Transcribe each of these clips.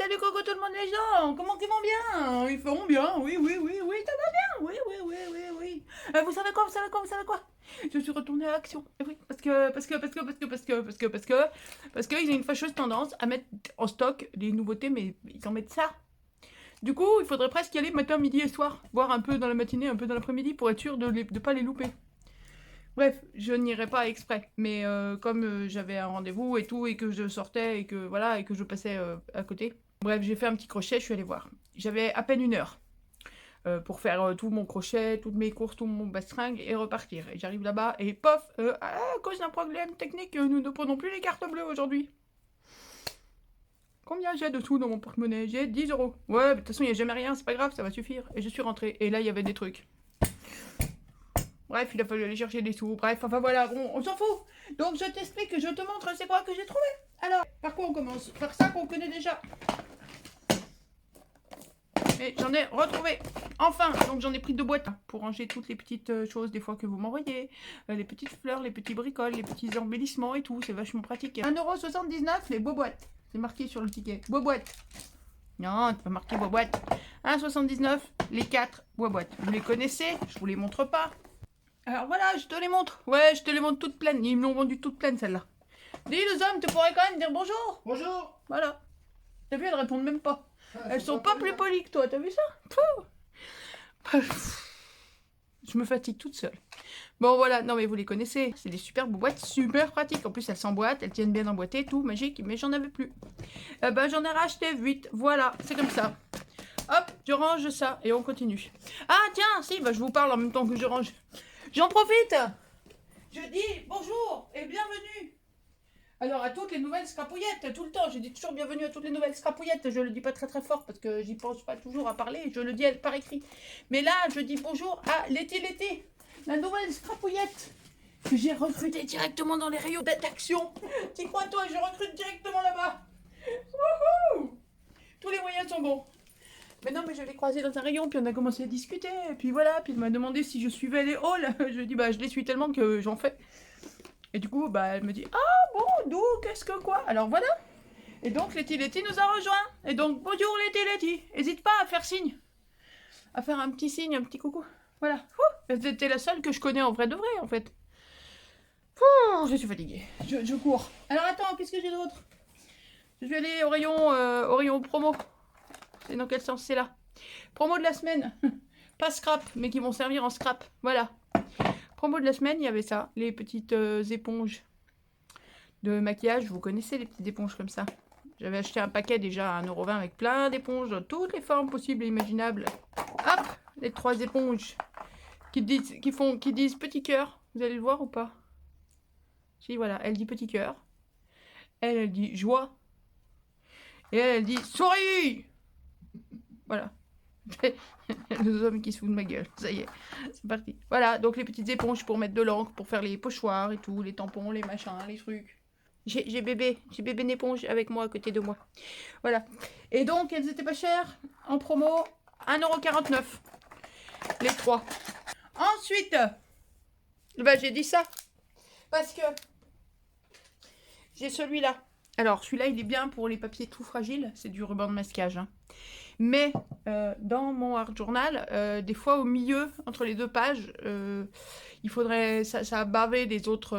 Salut coucou tout le monde les gens, comment ils vont bien? Ils vont bien, oui, ça va bien, oui. Vous savez quoi, Je suis retournée à Action. Et oui, parce que ils ont une fâcheuse tendance à mettre en stock les nouveautés, mais ils en mettent ça. Du coup, il faudrait presque y aller matin, midi et soir, voire un peu dans la matinée, un peu dans l'après-midi, pour être sûr de pas les louper. Bref, je n'irai pas exprès, mais comme j'avais un rendez-vous et tout, et que je sortais, et que voilà, et que je passais à côté. Bref, j'ai fait un petit crochet, je suis allée voir. J'avais à peine 1 heure pour faire tout mon crochet, toutes mes courses, tout mon bastringue, et repartir. Et j'arrive là-bas, et pof, à cause d'un problème technique, nous ne prenons plus les cartes bleues aujourd'hui. Combien j'ai de sous dans mon porte-monnaie? J'ai 10 euros. Ouais, de toute façon, il n'y a jamais rien, c'est pas grave, ça va suffire. Et je suis rentrée, et là, il y avait des trucs. Bref, il a fallu aller chercher des sous. Bref, enfin voilà, bon, on s'en fout. Donc je t'explique, je te montre c'est quoi que j'ai trouvé. Alors, par quoi on commence? Par ça qu'on connaît déjà. Et j'en ai retrouvé. Enfin, donc j'en ai pris 2 boîtes pour ranger toutes les petites choses des fois que vous m'envoyez. Les petites fleurs, les petits bricoles, les petits embellissements et tout. C'est vachement pratique. 1,79 € les beaux boîtes. C'est marqué sur le ticket. Beaux boîtes. Non, c'est pas marqué beaux boîtes. 1,79 les 4 bois boîtes. Vous les connaissez? Je vous les montre pas. Alors voilà, je te les montre. Ouais, je te les montre toutes pleines. Ils me l'ont vendu toutes pleines, celles-là. Dis, les hommes, tu pourrais quand même dire bonjour. Bonjour. Voilà. T'as vu, elles répondent même pas. Ah, Elles sont pas plus polies que toi, t'as vu ça? Je me fatigue toute seule. Bon, voilà. Non, mais vous les connaissez. C'est des superbes boîtes, super pratiques. En plus, elles s'emboîtent, elles tiennent bien emboîtées, tout, magique. Mais j'en avais plus. J'en ai racheté 8. Voilà, c'est comme ça. Hop, je range ça et on continue. Ah, tiens, si, je vous parle en même temps que je range. J'en profite. Je dis bonjour et bienvenue. Alors à toutes les nouvelles scrapouillettes, tout le temps, je dis toujours bienvenue à toutes les nouvelles scrapouillettes. Je le dis pas très fort parce que j'y pense pas toujours à parler, je le dis par écrit. Mais là, je dis bonjour à Letty, la nouvelle scrapouillette que j'ai recrutée directement dans les rayons d'Action. T'y crois toi, je recrute directement là-bas. Wouhou! Tous les moyens sont bons. Mais non, mais je l'ai croisé dans un rayon, puis on a commencé à discuter, et puis voilà, puis il m'a demandé si je suivais les halls. Je dis, je les suis tellement que j'en fais. Et du coup, elle me dit, ah bon, d'où, qu'est-ce que quoi? Alors voilà. Et donc, Letty nous a rejoint. Et donc, bonjour Letty. N'hésite pas à faire signe. À faire un petit signe, un petit coucou. Voilà. C'était la seule que je connais en vrai de vrai, en fait. Je suis fatiguée. Je cours. Alors attends, qu'est-ce que j'ai d'autre? Je vais aller au rayon promo. C'est dans quel sens c'est là? Promo de la semaine. Pas scrap, mais qui vont servir en scrap. Voilà. Promo de la semaine, il y avait ça. Les petites éponges de maquillage. Vous connaissez les petites éponges comme ça? J'avais acheté un paquet déjà à 1,20 € avec plein d'éponges de toutes les formes possibles et imaginables. Hop, les 3 éponges qui disent petit cœur. Vous allez le voir ou pas? Si, voilà, elle dit petit cœur. Elle dit joie. Et elle dit souris. Voilà. Les hommes qui se foutent de ma gueule. Ça y est, c'est parti. Voilà, donc les petites éponges pour mettre de l'encre, pour faire les pochoirs et tout, les tampons, les machins, les trucs. J'ai bébé d'éponge avec moi à côté de moi. Voilà. Et donc, elles étaient pas chères. En promo, 1,49 €. Les 3. Ensuite, j'ai dit ça. Parce que j'ai celui-là. Alors, celui-là, il est bien pour les papiers tout fragiles. C'est du ruban de masquage. Hein. Mais dans mon art journal, des fois au milieu, entre les 2 pages, il faudrait... Ça a bavé des autres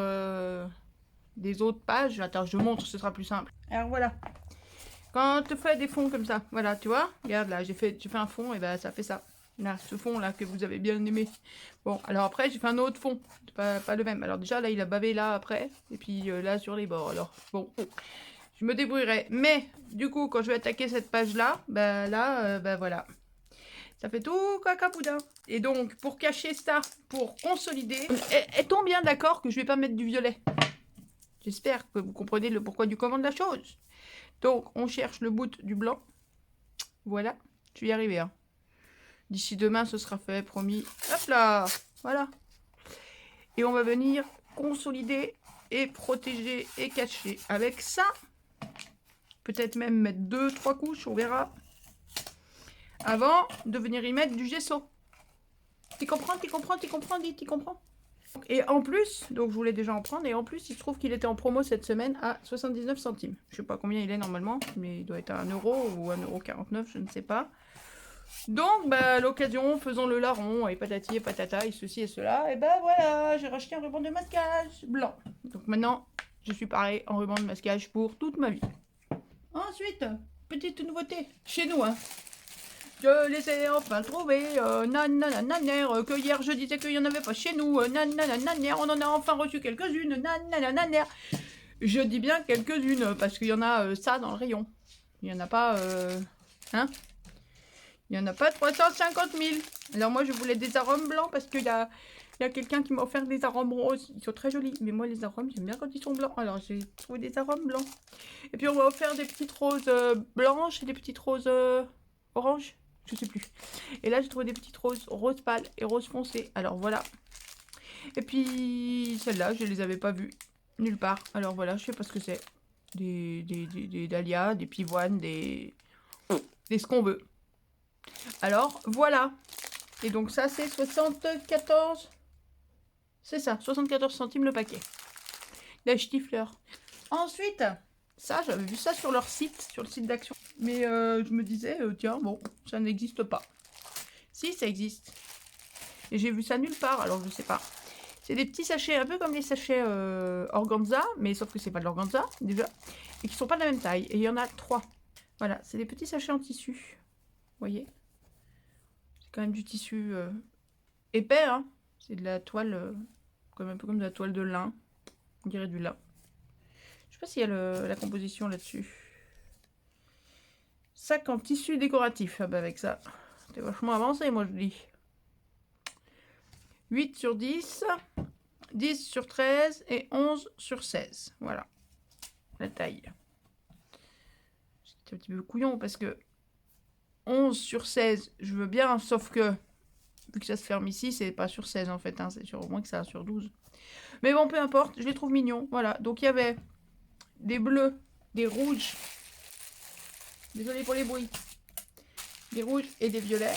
pages. Attends, je montre, ce sera plus simple. Alors voilà. Quand tu fais des fonds comme ça, voilà, tu vois, regarde là, j'ai fait un fond et ça fait ça. Là, ce fond là que vous avez bien aimé. Bon, alors après, j'ai fait un autre fond. Pas le même. Alors déjà, là, il a bavé là après. Et puis là, sur les bords. Alors, bon... Je me débrouillerai. Mais, du coup, quand je vais attaquer cette page-là, voilà. Ça fait tout cacapoudin. Et donc, pour cacher ça, pour consolider, est-on bien d'accord que je vais pas mettre du violet? J'espère que vous comprenez le pourquoi du comment de la chose. Donc, on cherche le bout du blanc. Voilà. Je vais y arriver. Hein. D'ici demain, ce sera fait, promis. Hop là. Voilà. Et on va venir consolider et protéger et cacher avec ça. Peut-être même mettre 2-3 couches, on verra. Avant de venir y mettre du gesso. Tu comprends, dis, tu comprends? Et en plus, donc je voulais déjà en prendre, et en plus il se trouve qu'il était en promo cette semaine à 79 centimes. Je sais pas combien il est normalement, mais il doit être à 1 euro ou 1,49 €, je ne sais pas. Donc, bah, à l'occasion, faisons le larron, et patati et patata, et ceci et cela, et bah voilà, j'ai racheté un ruban de masquage blanc. Donc maintenant, je suis parée en ruban de masquage pour toute ma vie. Ensuite, petite nouveauté, chez nous, hein. Je les ai enfin trouvés, nananananer, que hier je disais qu'il n'y en avait pas chez nous, nananananer, on en a enfin reçu quelques-unes, nananananer. Je dis bien quelques-unes, parce qu'il y en a ça dans le rayon. Il n'y en a pas, hein? Il n'y en a pas 350 000. Alors moi je voulais des arômes blancs, parce qu'il y a quelqu'un qui m'a offert des arômes roses. Ils sont très jolis, mais moi les arômes j'aime bien quand ils sont blancs. Alors j'ai trouvé des arômes blancs. Et puis on m'a offert des petites roses blanches et des petites roses oranges. Je sais plus. Et là, j'ai trouvé des petites roses, rose pâle et rose foncé. Alors voilà. Et puis, celles-là, je les avais pas vues nulle part. Alors voilà, je sais pas ce que c'est. Des dahlias, des pivoines, des ce qu'on veut. Alors, voilà. Et donc ça, c'est 74... C'est ça, 74 centimes le paquet. La ch'tifleur. Ensuite... Ça, j'avais vu ça sur leur site, sur le site d'Action. Mais je me disais, tiens, bon, ça n'existe pas. Si, ça existe. Et j'ai vu ça nulle part, alors je sais pas. C'est des petits sachets, un peu comme les sachets organza, mais sauf que c'est pas de l'organza, déjà. Et qui sont pas de la même taille. Et il y en a 3. Voilà, c'est des petits sachets en tissu. Vous voyez? C'est quand même du tissu épais, hein. C'est de la toile, comme un peu comme de la toile de lin. On dirait du lin. Je sais pas s'il y a la composition là-dessus. Sac en tissu décoratif. Ah bah avec ça, c'est vachement avancé, moi je dis. 8 sur 10, 10 sur 13 et 11 sur 16. Voilà, la taille. C'est un petit peu couillon parce que 11 sur 16, je veux bien, sauf que, vu que ça se ferme ici, c'est pas sur 16 en fait, hein, c'est sur au moins que ça sur 12. Mais bon, peu importe, je les trouve mignons. Voilà, donc il y avait des bleus, des rouges, désolé pour les bruits, des rouges et des violets.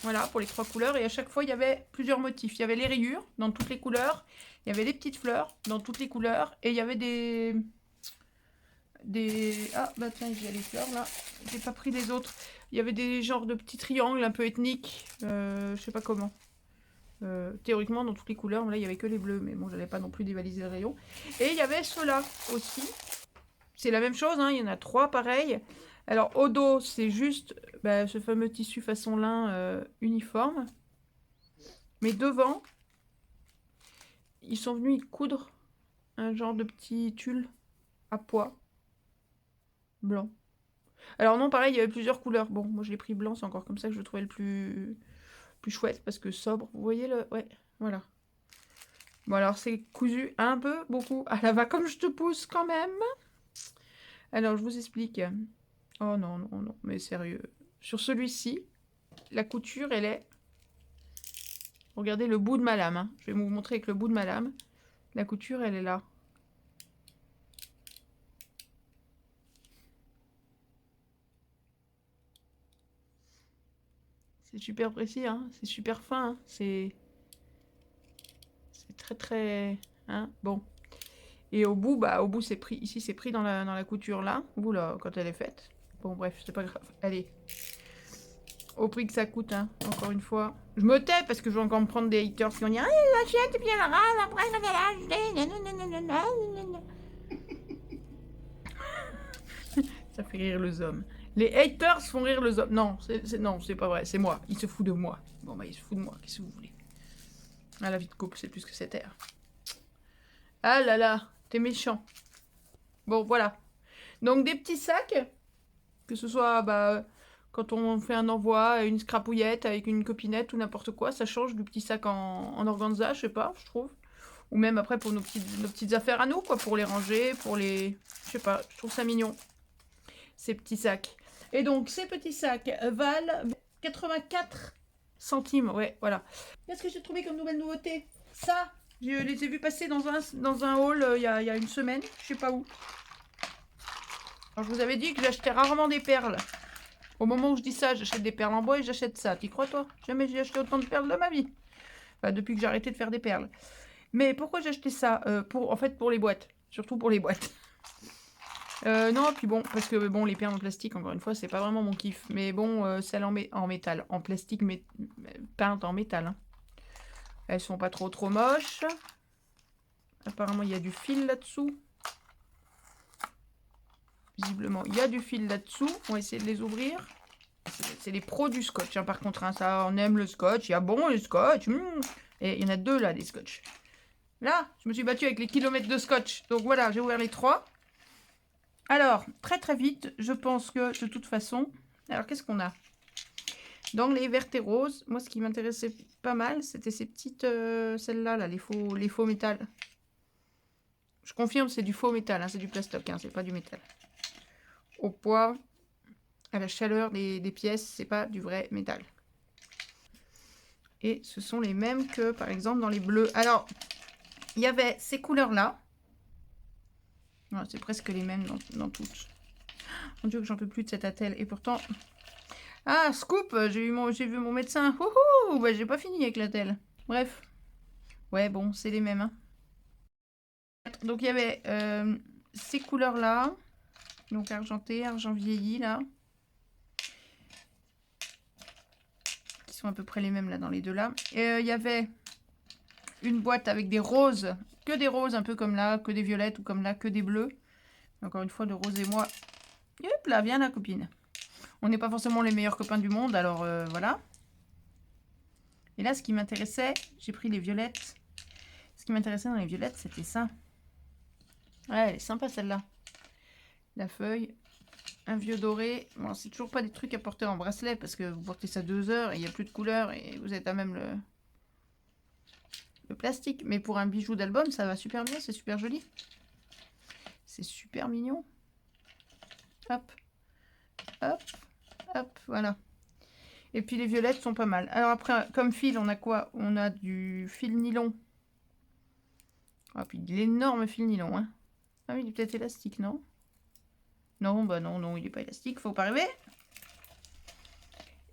Voilà, pour les 3 couleurs. Et à chaque fois, il y avait plusieurs motifs. Il y avait les rayures dans toutes les couleurs. Il y avait les petites fleurs dans toutes les couleurs. Et il y avait des... Ah, bah tiens, il y a les fleurs, là. J'ai pas pris les autres. Il y avait des genres de petits triangles un peu ethniques. Je sais pas comment. Théoriquement, dans toutes les couleurs. Là, il y avait que les bleus. Mais bon, j'allais pas non plus dévaliser le rayon. Et il y avait ceux-là aussi. C'est la même chose, hein. Il y en a 3 pareils. Alors, au dos, c'est juste ce fameux tissu façon lin uniforme. Mais devant, ils sont venus y coudre un genre de petit tulle à pois blanc. Alors non, pareil, il y avait plusieurs couleurs. Bon, moi je l'ai pris blanc, c'est encore comme ça que je le trouvais le plus chouette, parce que sobre. Vous voyez le... Ouais, voilà. Bon, alors c'est cousu un peu, beaucoup à la va comme je te pousse quand même. Alors, je vous explique. Oh non, non, non, mais sérieux. Sur celui-ci, la couture, elle est... Regardez le bout de ma lame. Hein. Je vais vous montrer avec le bout de ma lame. La couture, elle est là. C'est super précis, hein. C'est super fin. Hein. C'est très, très... Hein. Bon. Et au bout, au bout, c'est pris... Ici, c'est pris dans la couture, là. Vous, là, quand elle est faite. Bon, bref, c'est pas grave. Allez. Au prix que ça coûte, hein, encore une fois. Je me tais parce que je vais encore me prendre des haters qui vont dire ah, l'achète et puis elle râle après quand elle a acheté. Ça fait rire les hommes. Les haters font rire les hommes. Non, c'est pas vrai, c'est moi. Il se fout de moi. Bon, bah, il se fout de moi, qu'est-ce que vous voulez. Ah, la vie de couple, c'est plus que c'était. Ah là là, t'es méchant. Bon, voilà. Donc, des petits sacs, que ce soit, quand on fait un envoi, une scrapouillette avec une copinette ou n'importe quoi, ça change du petit sac en organza, je sais pas, je trouve. Ou même après pour nos petites affaires à nous, quoi, pour les ranger, pour les... Je sais pas, je trouve ça mignon, ces petits sacs. Et donc, ces petits sacs valent 84 centimes, ouais, voilà. Qu'est-ce que j'ai trouvé comme nouvelle nouveauté? Ça, je les ai vus passer dans un haul il y a une semaine, je sais pas où. Alors, je vous avais dit que j'achetais rarement des perles. Au moment où je dis ça, j'achète des perles en bois et j'achète ça. T'y crois, toi? Jamais j'ai acheté autant de perles de ma vie. Enfin, depuis que j'ai arrêté de faire des perles. Mais pourquoi j'ai acheté ça? En fait, pour les boîtes. Surtout pour les boîtes. Non, puis bon, parce que bon, les perles en plastique, encore une fois, c'est pas vraiment mon kiff. Mais bon, celles en métal, en plastique peintes en métal. Hein. Elles sont pas trop moches. Apparemment, il y a du fil là-dessous. Visiblement, il y a du fil là-dessous. On va essayer de les ouvrir. C'est les pros du scotch, hein, par contre. Hein, ça, on aime le scotch. Il y a bon le scotch. Et il y en a 2 là, des scotch. Là, je me suis battue avec les kilomètres de scotch. Donc voilà, j'ai ouvert les 3. Alors, très vite, je pense que de toute façon... Alors, qu'est-ce qu'on a? Dans les vertes et roses, moi, ce qui m'intéressait pas mal, c'était ces petites... celles-là, là, les faux métal. Je confirme, c'est du faux métal, hein, c'est du plastoc, hein, c'est pas du métal. Au poids, à la chaleur des pièces, c'est pas du vrai métal. Et ce sont les mêmes que, par exemple, dans les bleus. Alors, il y avait ces couleurs-là. C'est presque les mêmes dans toutes. Mon Dieu, que j'en peux plus de cette attelle. Et pourtant... Ah, scoop, j'ai vu mon médecin. Ouhou, bah, j'ai pas fini avec l'attelle. Bref. Ouais, bon, c'est les mêmes. Hein. Donc, il y avait ces couleurs-là. Donc, argenté, argent vieilli, là. Qui sont à peu près les mêmes, là, dans les deux, là. Et il y avait une boîte avec des roses. Que des roses, un peu comme là. Que des violettes ou comme là, que des bleus. Encore une fois, le rose et moi. Hop là, viens la copine. On n'est pas forcément les meilleurs copains du monde, alors voilà. Et là, ce qui m'intéressait, j'ai pris les violettes. Ce qui m'intéressait dans les violettes, c'était ça. Ouais, elle est sympa celle-là. La feuille, un vieux doré. Bon, c'est toujours pas des trucs à porter en bracelet parce que vous portez ça 2 heures et il n'y a plus de couleur et vous êtes à même le plastique. Mais pour un bijou d'album, ça va super bien, c'est super joli. C'est super mignon. Hop, hop, hop, voilà. Et puis les violettes sont pas mal. Alors après, comme fil, on a quoi? On a du fil nylon. Ah, puis de l'énorme fil nylon. Hein. Ah oui, il est peut-être élastique, non? Non, bah non, il n'est pas élastique, faut pas rêver.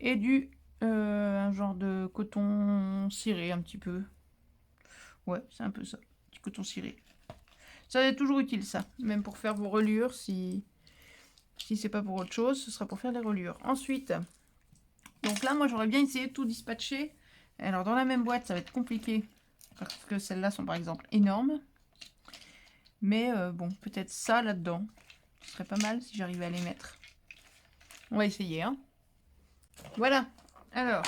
Et un genre de coton ciré un petit peu. Ouais, c'est un peu ça. Petit coton ciré. Ça est toujours utile, ça. Même pour faire vos reliures, si c'est pas pour autre chose, ce sera pour faire les reliures. Ensuite... Donc là, moi, j'aurais bien essayé de tout dispatcher. Alors, dans la même boîte, ça va être compliqué. Parce que celles-là sont, par exemple, énormes. Mais bon, peut-être ça là-dedans. Ce serait pas mal si j'arrivais à les mettre. On va essayer, hein. Voilà. Alors,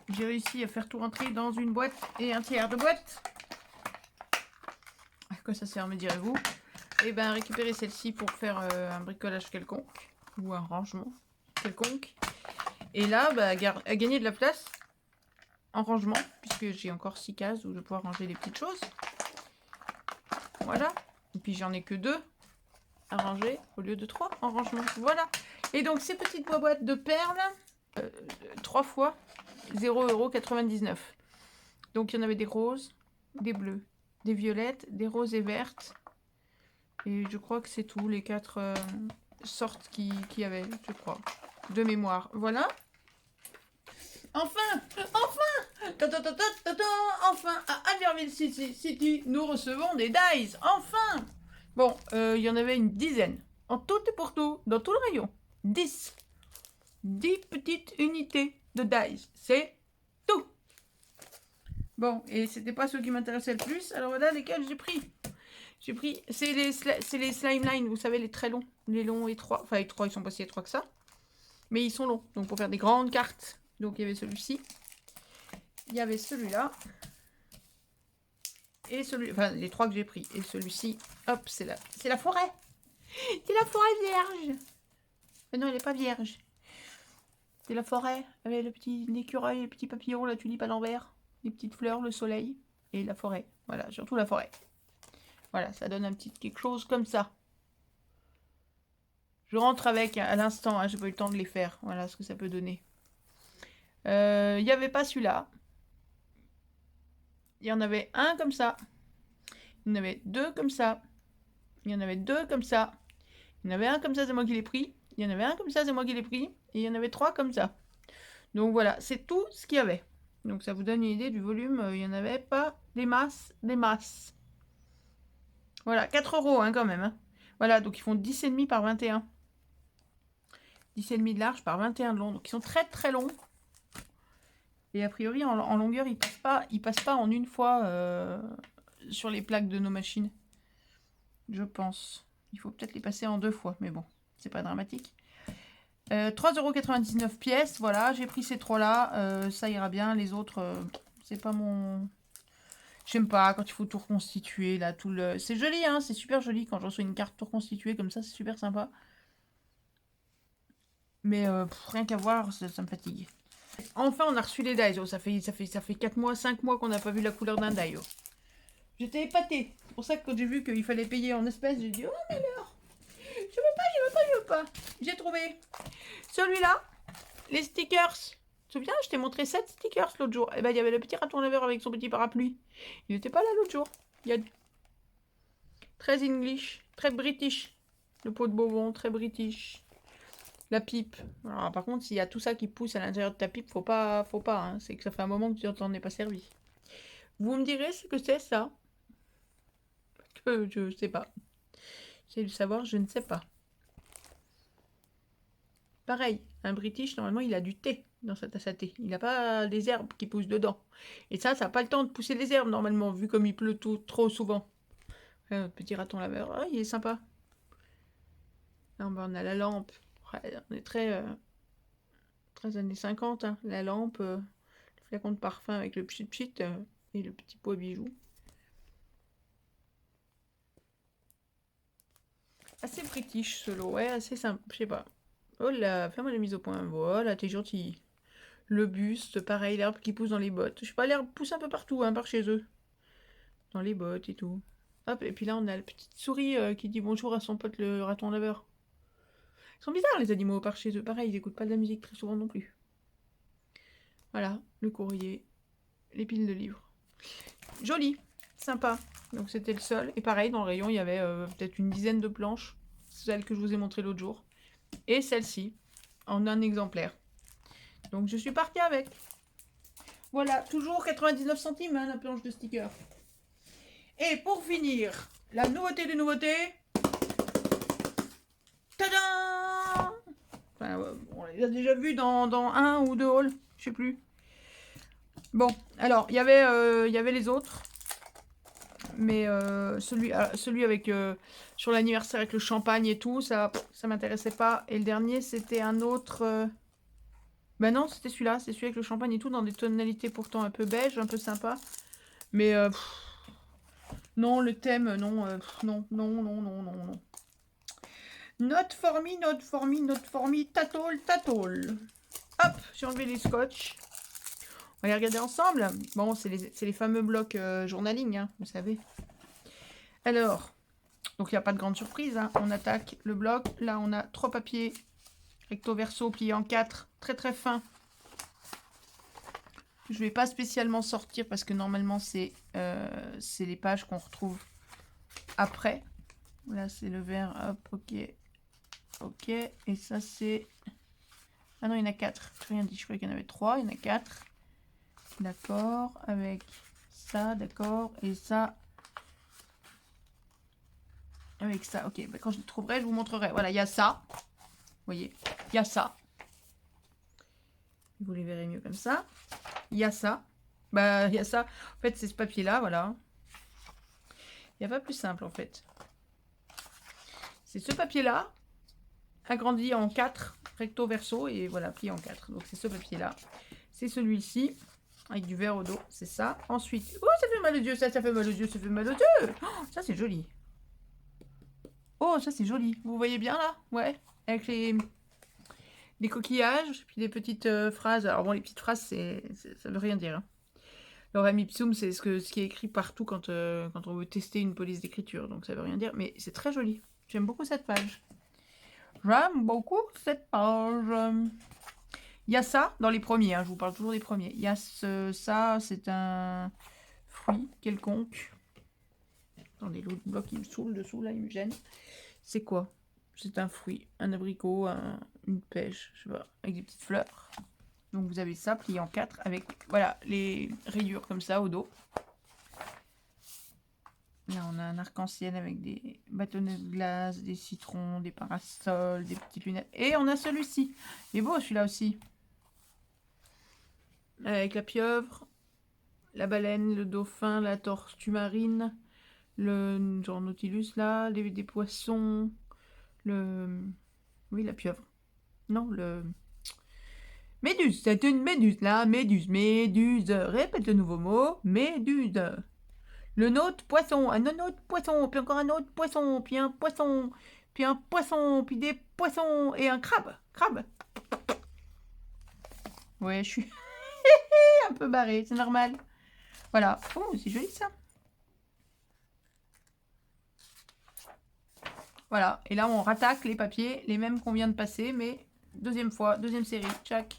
j'ai réussi à faire tout rentrer dans une boîte et un tiers de boîte. À quoi ça sert, me direz-vous? Et bien, récupérer celle-ci pour faire un bricolage quelconque. Ou un rangement quelconque. Et là, bah, à gagner de la place en rangement, puisque j'ai encore 6 cases où je vais pouvoir ranger les petites choses. Voilà. Et puis j'en ai que 2 à ranger au lieu de 3 en rangement. Voilà. Et donc ces petites boîtes de perles, 3 fois 0,99 €. Donc il y en avait des roses, des bleus, des violettes, des roses et vertes. Et je crois que c'est tout, les 4 sortes qu'il y avait, je crois, de mémoire. Voilà. Enfin, à Albertville City, nous recevons des dies. Enfin. Bon, il y en avait une dizaine. En tout et pour tout, dans tout le rayon. 10 petites unités de dies. C'est tout. Bon, et c'était pas ceux qui m'intéressaient le plus. Alors voilà lesquels j'ai pris. C'est les slime line, vous savez, les très longs. Les longs étroits. Enfin, étroits, ils sont pas si étroits que ça. Mais ils sont longs. Donc pour faire des grandes cartes. Donc il y avait celui-ci. Il y avait celui-là. Et celui... Enfin, les 3 que j'ai pris. Et celui-ci, hop, c'est la forêt. C'est la forêt vierge. Mais non, elle n'est pas vierge. C'est la forêt avec le petit écureuil, les petits papillons, la tulipe à l'envers, les petites fleurs, le soleil et la forêt. Voilà, surtout la forêt. Voilà, ça donne un petit quelque chose comme ça. Je rentre avec à l'instant, hein, j'ai pas eu le temps de les faire. Voilà ce que ça peut donner. Il n'y avait pas celui-là. Il y en avait un comme ça. Il y en avait 2 comme ça. Il y en avait 2 comme ça. Il y en avait un comme ça, c'est moi qui l'ai pris. Il y en avait un comme ça, c'est moi qui l'ai pris. Et il y en avait 3 comme ça. Donc voilà, c'est tout ce qu'il y avait. Donc ça vous donne une idée du volume. Il n'y en avait pas des masses, des masses. Voilà, 4 € hein, quand même. Hein. Voilà, donc ils font 10,5 par 21. 10,5 de large par 21 de long. Donc ils sont très très longs. Et a priori, en longueur, ils passent pas en une fois sur les plaques de nos machines. Je pense. Il faut peut-être les passer en 2 fois, mais bon, c'est pas dramatique. 3,99 € pièce, voilà, j'ai pris ces 3-là. Ça ira bien. Les autres, c'est pas mon... J'aime pas quand il faut tout reconstituer, là, tout le... C'est joli, hein, c'est super joli quand je reçois une carte tout reconstituée comme ça, c'est super sympa. Mais rien qu'à voir, ça me fatigue. Enfin, on a reçu les Daiso. Ça fait 4 mois, 5 mois qu'on n'a pas vu la couleur d'un Daiso. J'étais épatée. C'est pour ça que quand j'ai vu qu'il fallait payer en espèces, j'ai dit, oh mais alors, je veux pas. J'ai trouvé celui-là, les stickers. Tu te souviens, je t'ai montré 7 stickers l'autre jour. Et ben, il y avait le petit raton laveur avec son petit parapluie. Il n'était pas là l'autre jour. Il y a très English, très British. Le pot de Beauvon, très British. La pipe. Alors, par contre, s'il y a tout ça qui pousse à l'intérieur de ta pipe, faut pas. Hein. C'est que ça fait un moment que tu t'en es pas servi. Vous me direz ce que c'est ça? Parce que je sais pas. J'ai le savoir, je ne sais pas. Pareil, un British, normalement, il a du thé dans sa tasse à thé. Il n'a pas des herbes qui poussent dedans. Et ça n'a pas le temps de pousser les herbes, normalement, vu comme il pleut trop souvent. Petit raton laveur, oh, il est sympa. Là, on a la lampe. Ouais, on est très années 50. Hein. La lampe, le flacon de parfum avec le pchit et le petit pot à bijoux. Assez british, ce lot. Ouais, assez simple. Je sais pas. Oh là, fais-moi la mise au point. Voilà, t'es gentil. Le buste, pareil, l'herbe qui pousse dans les bottes. Je sais pas, l'herbe pousse un peu partout, hein, par chez eux. Dans les bottes et tout. Hop, et puis là, on a la petite souris qui dit bonjour à son pote le raton laveur. Ils sont bizarres, les animaux, par chez eux. Pareil, ils écoutent pas de la musique très souvent non plus. Voilà, le courrier, les piles de livres. Joli, sympa. Donc c'était le seul. Et pareil, dans le rayon, il y avait peut-être une dizaine de planches. Celle que je vous ai montrée l'autre jour. Et celle-ci, en un exemplaire. Donc je suis partie avec. Voilà, toujours 99 centimes hein, la planche de sticker. Et pour finir, la nouveauté des nouveautés. Tadam! Enfin, on les a déjà vus dans un ou deux hauls, je sais plus. Bon, alors, il y avait les autres. Mais celui avec sur l'anniversaire avec le champagne et tout, ça m'intéressait pas. Et le dernier, c'était un autre... Ben non, c'était celui-là. C'est celui avec le champagne et tout, dans des tonalités pourtant un peu beige, un peu sympa. Mais non, le thème, non, non. Not for me, tatol. Hop, j'ai enlevé les scotch. On va les regarder ensemble. Bon, c'est les fameux blocs journaling, hein, vous savez. Alors, donc il n'y a pas de grande surprise. Hein. On attaque le bloc. Là, on a 3 papiers recto verso pliés en 4, très très fins. Je ne vais pas spécialement sortir parce que normalement, c'est les pages qu'on retrouve après. Là, c'est le vert. Hop, ok. Ok. Et ça, c'est... Ah non, il y en a 4. Je n'ai rien dit. Je croyais qu'il y en avait 3. Il y en a 4. D'accord. Avec ça, d'accord. Et ça... Avec ça, ok. Bah, quand je le trouverai, je vous montrerai. Voilà, il y a ça. Vous voyez, il y a ça. Vous les verrez mieux comme ça. Il y a ça. Bah, il y a ça. En fait, c'est ce papier-là, voilà. Il n'y a pas plus simple, en fait. C'est ce papier-là, agrandi en 4, recto verso, et voilà, plié en 4. Donc, c'est ce papier-là. C'est celui-ci, avec du vert au dos. C'est ça. Ensuite, oh, ça fait mal aux yeux, ça fait mal aux yeux, ça fait mal aux yeux. Oh, ça, c'est joli. Oh, ça, c'est joli. Vous voyez bien, là? Ouais. Avec des coquillages, puis des petites phrases. Alors bon, les petites phrases, ça veut rien dire. Hein. Lorem ipsum, c'est ce qui est écrit partout quand on veut tester une police d'écriture. Donc ça veut rien dire, mais c'est très joli. J'aime beaucoup cette page. J'aime beaucoup cette page. Il y a ça dans les premiers, hein, je vous parle toujours des premiers. Il y a ça, c'est un fruit quelconque. Attendez, l'autre bloc, il me saoule dessous, là, il me gêne. C'est quoi? C'est un fruit, un abricot, une pêche, je sais pas, avec des petites fleurs. Donc vous avez ça plié en 4 avec voilà les rayures comme ça au dos. Là on a un arc-en-ciel avec des bâtonnets de glace, des citrons, des parasols, des petites lunettes. Et on a celui-ci. Il est beau celui-là aussi. Avec la pieuvre, la baleine, le dauphin, la tortue marine, le genre Nautilus là, des poissons, oui la pieuvre. Non, Méduse, c'est une méduse là, méduse, répète le nouveau mot, méduse. Le nôtre poisson, un autre poisson, puis encore un autre poisson, puis un poisson, puis des poissons, et un crabe. Ouais, je suis un peu barrée, c'est normal. Voilà, oh, c'est joli ça. Voilà, et là on rattaque les papiers, les mêmes qu'on vient de passer, mais deuxième fois, deuxième série, tchac.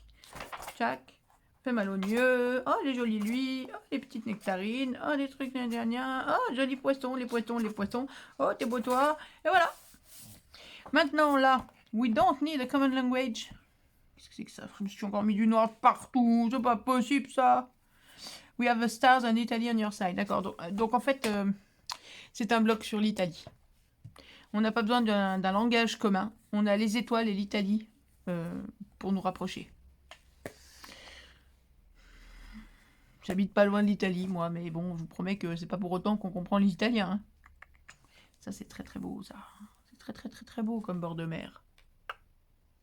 Fait mal aux yeux. Oh, les jolis lui. Oh, les petites nectarines. Oh, les trucs derniers. Oh, jolis poissons, les poissons. Oh, t'es beau toi. Et voilà. Maintenant, là, we don't need a common language. Qu'est-ce que c'est que ça? Je me suis encore mis du noir partout. C'est pas possible, ça. We have the stars and Italy on your side. D'accord. Donc en fait, c'est un bloc sur l'Italie. On n'a pas besoin d'un langage commun. On a les étoiles et l'Italie pour nous rapprocher. J'habite pas loin de l'Italie, moi, mais bon, je vous promets que c'est pas pour autant qu'on comprend l'italien. Hein. Ça, c'est très très beau, ça. C'est très beau comme bord de mer.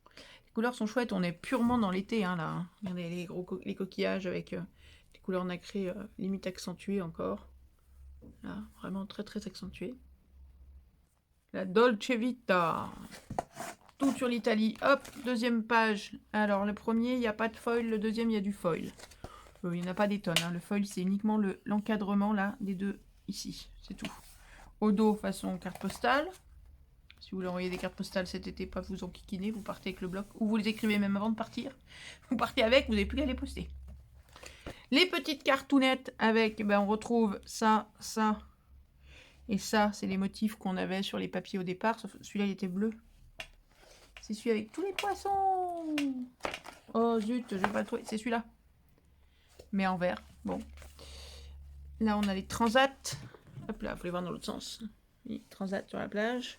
Les couleurs sont chouettes, on est purement dans l'été, hein, là. Hein. Regardez les coquillages avec des couleurs nacrées limite accentuées encore. Là, vraiment très accentuées. La Dolce Vita. Tout sur l'Italie. Hop, deuxième page. Alors, le premier, il n'y a pas de foil. Le deuxième, il y a du foil. Il n'y en a pas des tonnes. Hein. Le foil, c'est uniquement l'encadrement là des deux ici. C'est tout. Au dos, façon carte postale. Si vous voulez envoyer des cartes postales cet été, pas vous enquiquiner, vous partez avec le bloc. Ou vous les écrivez même avant de partir. Vous partez avec, vous n'avez plus qu'à les poster. Les petites cartounettes avec, ben, on retrouve ça. Et ça, c'est les motifs qu'on avait sur les papiers au départ. Sauf celui-là, il était bleu. C'est celui avec tous les poissons. Oh zut, je vais pas le trouver. C'est celui-là. Mais en vert. Bon. Là, on a les transats. Hop là, il faut les voir dans l'autre sens. Les transats sur la plage.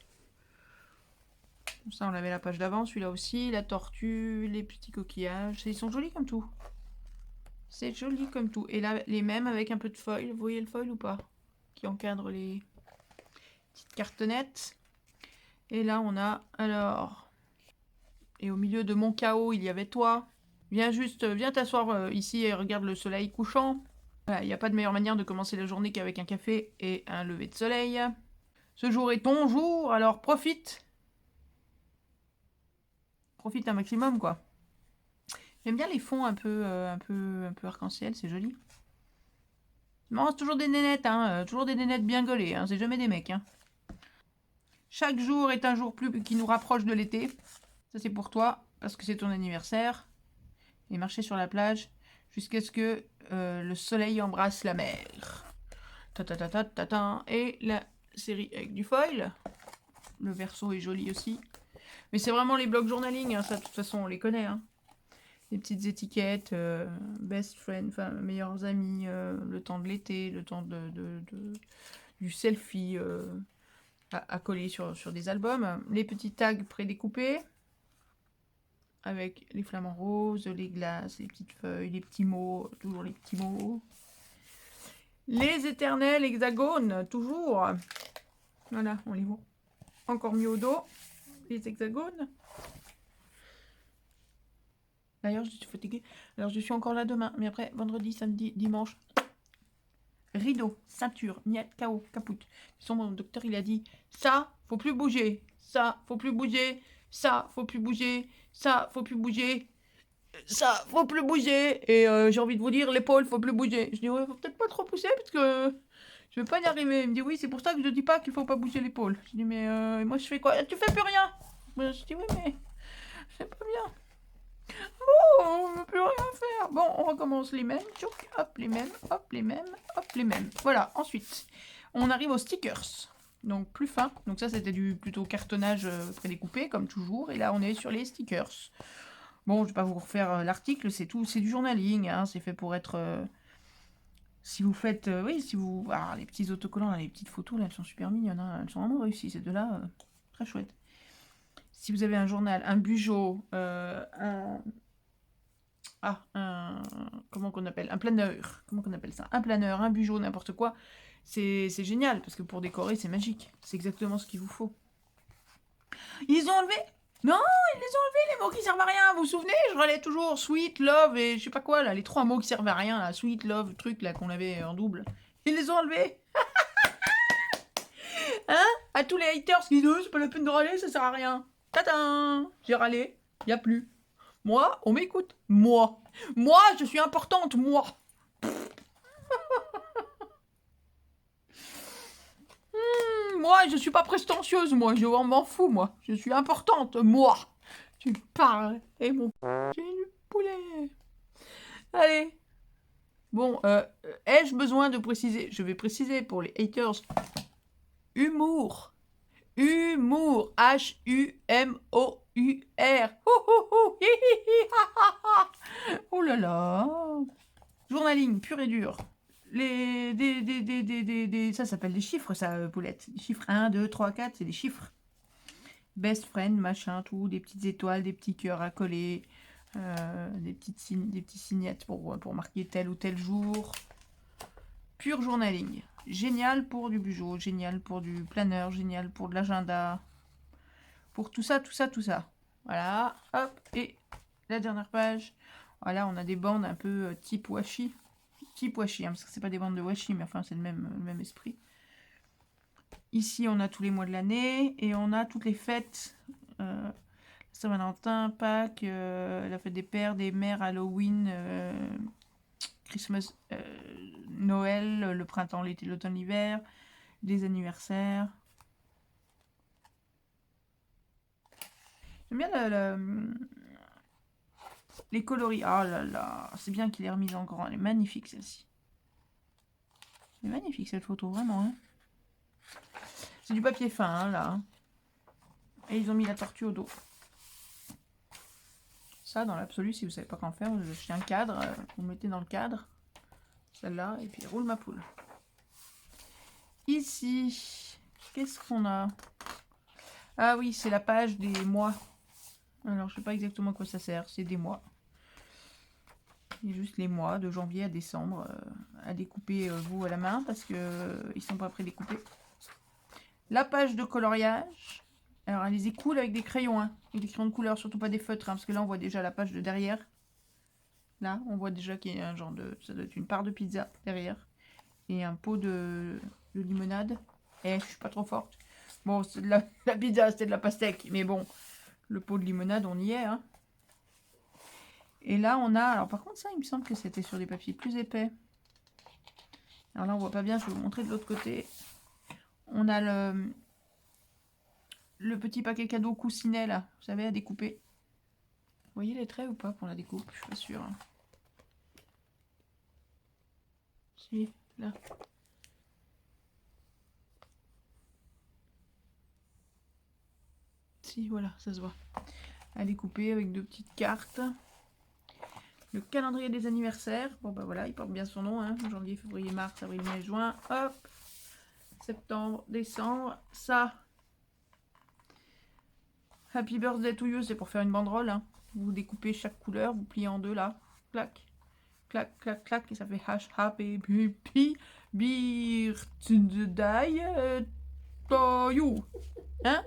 Ça, on avait la page d'avant. Celui-là aussi. La tortue, les petits coquillages. Ils sont jolis comme tout. C'est joli comme tout. Et là, les mêmes avec un peu de foil. Vous voyez le foil ou pas? Qui encadre les petites cartonnettes. Et là, on a alors... Et au milieu de mon chaos, il y avait toi. Viens t'asseoir ici et regarde le soleil couchant. Voilà, il n'y a pas de meilleure manière de commencer la journée qu'avec un café et un lever de soleil. Ce jour est ton jour, alors profite. Profite un maximum, quoi. J'aime bien les fonds un peu arc-en-ciel, c'est joli. Non, c'est toujours des nénettes, hein. Toujours des nénettes bien gaulées, hein. C'est jamais des mecs, hein. Chaque jour est un jour qui nous rapproche de l'été. Ça, c'est pour toi, parce que c'est ton anniversaire. Et marcher sur la plage jusqu'à ce que le soleil embrasse la mer. Et la série avec du foil. Le verso est joli aussi. Mais c'est vraiment les blocs journaling, hein, ça, de toute façon, on les connaît. Hein. Les petites étiquettes, best friend, enfin, meilleurs amis, le temps de l'été, le temps du selfie à coller sur des albums. Les petits tags prédécoupés. Avec les flamants roses, les glaces, les petites feuilles, les petits mots, toujours les petits mots. Les éternels hexagones, toujours. Voilà, on les voit encore mieux au dos. Les hexagones. D'ailleurs, je suis fatiguée. Alors, je suis encore là demain. Mais après, vendredi, samedi, dimanche. Rideau, ceinture, miette, chaos, capoute. Mon docteur, il a dit, ça, faut plus bouger. Ça, faut plus bouger. Ça, faut plus bouger. Ça, faut plus bouger. Ça, faut plus bouger. Et j'ai envie de vous dire, l'épaule, faut plus bouger. Je dis, ouais, faut peut-être pas trop pousser parce que je vais pas y arriver. Il me dit, oui, c'est pour ça que je dis pas qu'il faut pas bouger l'épaule. Je dis, mais moi, je fais quoi? Tu fais plus rien. Je dis, oui, mais c'est pas bien. Bon, on ne peut plus rien faire. Bon, on recommence les mêmes. Hop, les mêmes. Hop, les mêmes. Hop, les mêmes. Voilà, ensuite, on arrive aux stickers. Donc, plus fin. Donc ça, c'était du plutôt cartonnage prédécoupé, comme toujours. Et là, on est sur les stickers. Bon, je vais pas vous refaire l'article, c'est tout, c'est du journaling, hein, c'est fait pour être... si vous faites... oui, si vous... Ah, les petits autocollants, là, les petites photos, là, elles sont super mignonnes, hein, elles sont vraiment réussies, ces deux-là, très chouettes. Si vous avez un journal, un bugeot, comment qu'on appelle? Un planeur. Comment qu'on appelle ça? Un planeur, un bugeot, n'importe quoi. C'est génial, parce que pour décorer, c'est magique. C'est exactement ce qu'il vous faut. Ils ont enlevé? Non, ils les ont enlevés, les mots qui servent à rien. Vous vous souvenez? Je relais toujours sweet, love et je sais pas quoi, là. Les 3 mots qui servent à rien, là. Sweet, love, truc, là, qu'on avait en double. Ils les ont enlevés. Hein? À tous les haters qui disent, c'est pas la peine de râler, ça sert à rien. Tadam! J'ai râlé. Y a plus. Moi, on m'écoute. Moi, je suis importante, moi. Moi, je suis pas prestantieuse, moi. Je m'en fous, moi. Je suis importante, moi. Tu parles. Et mon j'ai du poulet. Allez. Bon, ai-je besoin de préciser? Je vais préciser pour les haters. Humour. Humour. H-U-M-O-U-R. Oh là là. Journaling, pur et dur. Ça s'appelle des chiffres, ça, Poulette. Des chiffres 1, 2, 3, 4, c'est des chiffres. Best friend, machin, tout. Des petites étoiles, des petits cœurs à coller. Des petits signettes pour marquer tel ou tel jour. Pur journaling. Génial pour du bugeot, génial pour du planeur, génial pour de l'agenda. Pour tout ça, tout ça, tout ça. Voilà, hop, et la dernière page. Voilà, on a des bandes un peu type washi. Type washi, hein, parce que c'est pas des bandes de washi, mais enfin c'est le même esprit. Ici, on a tous les mois de l'année et on a toutes les fêtes. Saint-Valentin, Pâques, la fête des pères, des mères, Halloween, Christmas, Noël, le printemps, l'été, l'automne, l'hiver, les anniversaires. J'aime bien les coloris. Oh là là, c'est bien qu'il ait remise en grand. Elle est magnifique celle-ci. Elle est magnifique cette photo, vraiment. Hein. C'est du papier fin, hein, là. Et ils ont mis la tortue au dos. Ça, dans l'absolu, si vous savez pas qu'en faire, vous achetez un cadre, vous mettez dans le cadre, celle-là, et puis roule ma poule. Ici, qu'est-ce qu'on a? Ah oui, c'est la page des mois. Alors, je sais pas exactement à quoi ça sert, c'est des mois. Il y a juste les mois, de janvier à décembre, à découper vous à la main, parce que ils sont pas prêts découper. La page de coloriage. Alors, elle les écoule avec des crayons, hein, avec des crayons de couleur, surtout pas des feutres, hein, parce que là, on voit déjà la page de derrière. Là, on voit déjà qu'il y a un genre de... Ça doit être une part de pizza derrière. Et un pot de limonade. Eh, je suis pas trop forte. Bon, c'est de la pizza, c'était de la pastèque. Mais bon, le pot de limonade, on y est, hein. Et là, on a... Alors, par contre, ça, il me semble que c'était sur des papiers plus épais. Alors là, on voit pas bien, je vais vous montrer de l'autre côté. On a le petit paquet cadeau coussinet, là, vous savez, à découper. Vous voyez les traits ou pas pour la découpe? Je suis pas sûre. Hein. Si, là. Si, voilà, ça se voit. À découper avec 2 petites cartes. Le calendrier des anniversaires. Bon, bah voilà, il porte bien son nom. Hein. Janvier, février, mars, avril, mai, juin. Hop. Septembre, décembre. Ça. Happy birthday to you, c'est pour faire une banderole. Hein. Vous découpez chaque couleur, vous pliez en deux là. Clac. Clac, clac, clac. Et ça fait happy birthday to you. Hein?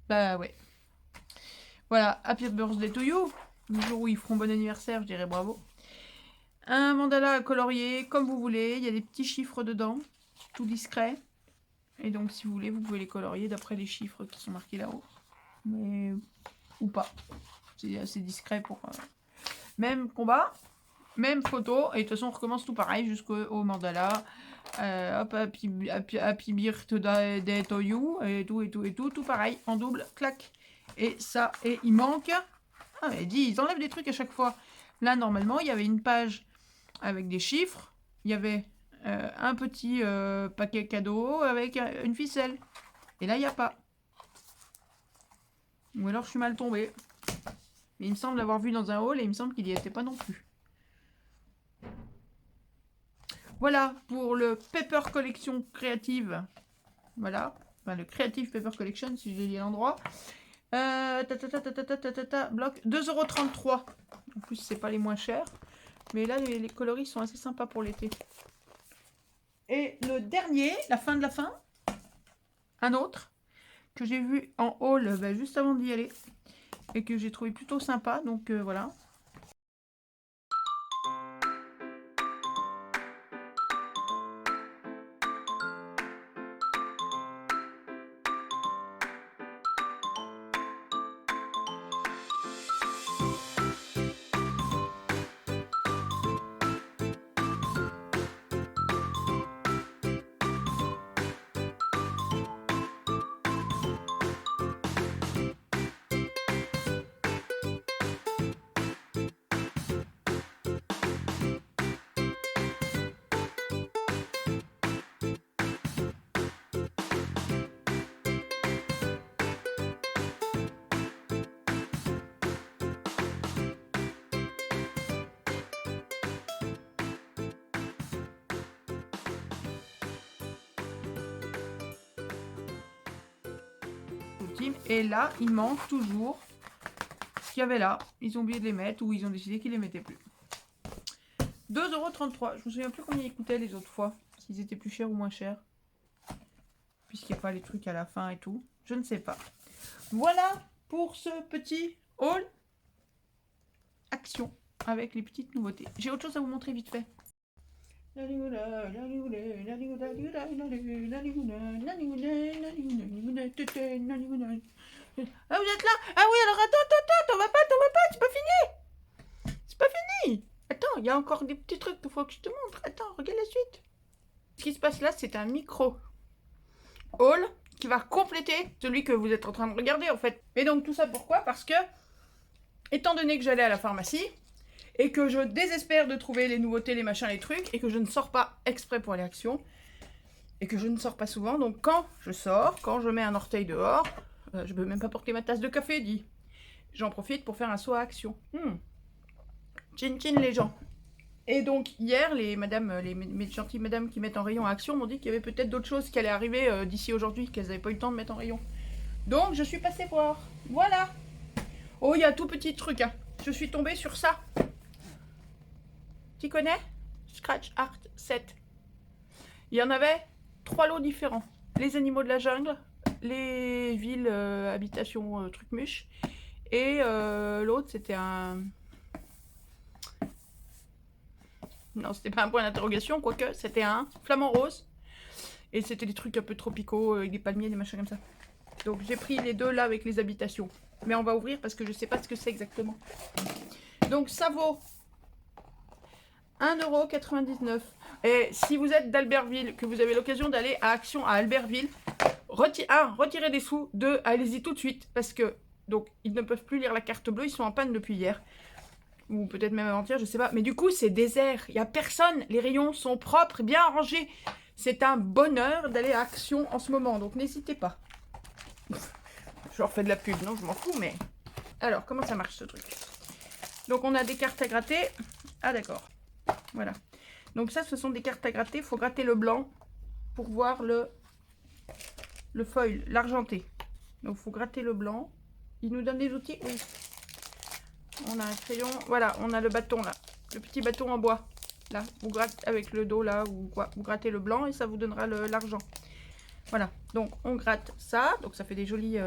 Bah ouais. Voilà, happy birthday to you. Le jour où ils feront bon anniversaire, je dirais bravo. Un mandala à colorier, comme vous voulez. Il y a des petits chiffres dedans, tout discret. Et donc, si vous voulez, vous pouvez les colorier d'après les chiffres qui sont marqués là-haut. Mais... ou pas. C'est assez discret pour... Même combat, même photo. Et de toute façon, on recommence tout pareil jusqu'au mandala. Hop, happy birthday to you. Et tout pareil, en double, clac. Et ça, et il manque... Ah mais dis, ils enlèvent des trucs à chaque fois. Là, normalement, il y avait une page avec des chiffres. Il y avait un petit paquet cadeau avec une ficelle. Et là, il n'y a pas. Ou alors, je suis mal tombée. Mais il me semble l'avoir vu dans un haul et il me semble qu'il n'y était pas non plus. Voilà pour le Paper Collection créative. Voilà. Enfin, le Creative Paper Collection, si je lis à l'endroit. Bloc 2,33 €. En plus, c'est pas les moins chers. Mais là, les coloris sont assez sympas pour l'été. Et le dernier, la fin de la fin, un autre, que j'ai vu en haul juste avant d'y aller. Et que j'ai trouvé plutôt sympa. Donc voilà. Et là, il manque toujours ce qu'il y avait là. Ils ont oublié de les mettre ou ils ont décidé qu'ils les mettaient plus. 2,33 €. Je me souviens plus combien ils coûtaient les autres fois. S'ils étaient plus chers ou moins chers. Puisqu'il n'y a pas les trucs à la fin et tout. Je ne sais pas. Voilà pour ce petit haul action avec les petites nouveautés. J'ai autre chose à vous montrer vite fait. Ah, vous êtes là? Ah oui, alors attends, t'en vas pas, c'est pas fini. C'est pas fini. Attends, il y a encore des petits trucs qu'il faut que je te montre. Attends, regarde la suite. Ce qui se passe là, c'est un micro haul qui va compléter celui que vous êtes en train de regarder en fait. Et donc tout ça pourquoi? Parce que, étant donné que j'allais à la pharmacie, et que je désespère de trouver les nouveautés, les machins, les trucs, et que je ne sors pas exprès pour aller Action, et que je ne sors pas souvent, donc quand je sors, quand je mets un orteil dehors, je peux même pas porter ma tasse de café, dit. J'en profite pour faire un saut à Action. Chin chin les gens. Et donc hier, les gentilles madames qui mettent en rayon à Action m'ont dit qu'il y avait peut-être d'autres choses qui allaient arriver d'ici aujourd'hui, qu'elles n'avaient pas eu le temps de mettre en rayon. Donc je suis passée voir. Voilà. Oh, il y a un tout petit truc, hein. Je suis tombée sur ça. Tu connais? Scratch Art 7. Il y en avait 3 lots différents. Les animaux de la jungle, les villes, habitations, trucs mûches. Et l'autre, c'était un... Non, c'était pas un point d'interrogation, quoique. C'était un flamant rose. Et c'était des trucs un peu tropicaux, avec des palmiers, des machins comme ça. Donc j'ai pris les deux là avec les habitations. Mais on va ouvrir parce que je sais pas ce que c'est exactement. Donc ça vaut 1,99 €. Et si vous êtes d'Albertville, que vous avez l'occasion d'aller à Action à Albertville, retirez des sous, 2, allez-y tout de suite, parce que donc ils ne peuvent plus lire la carte bleue, ils sont en panne depuis hier. Ou peut-être même avant-hier, je sais pas. Mais du coup, c'est désert, il n'y a personne, les rayons sont propres, bien rangés. C'est un bonheur d'aller à Action en ce moment, donc n'hésitez pas. Je leur fais de la pub, non, je m'en fous, mais... Alors, comment ça marche ce truc? Donc on a des cartes à gratter. Ah d'accord. Voilà. Donc ça, ce sont des cartes à gratter. Il faut gratter le blanc pour voir le foil, l'argenté. Donc il faut gratter le blanc. Il nous donne des outils? Oui. On a un crayon. Voilà, on a le bâton là. Le petit bâton en bois. Là, vous grattez avec le dos là, ou quoi. Vous grattez le blanc et ça vous donnera l'argent. Voilà. Donc on gratte ça. Donc ça fait des jolis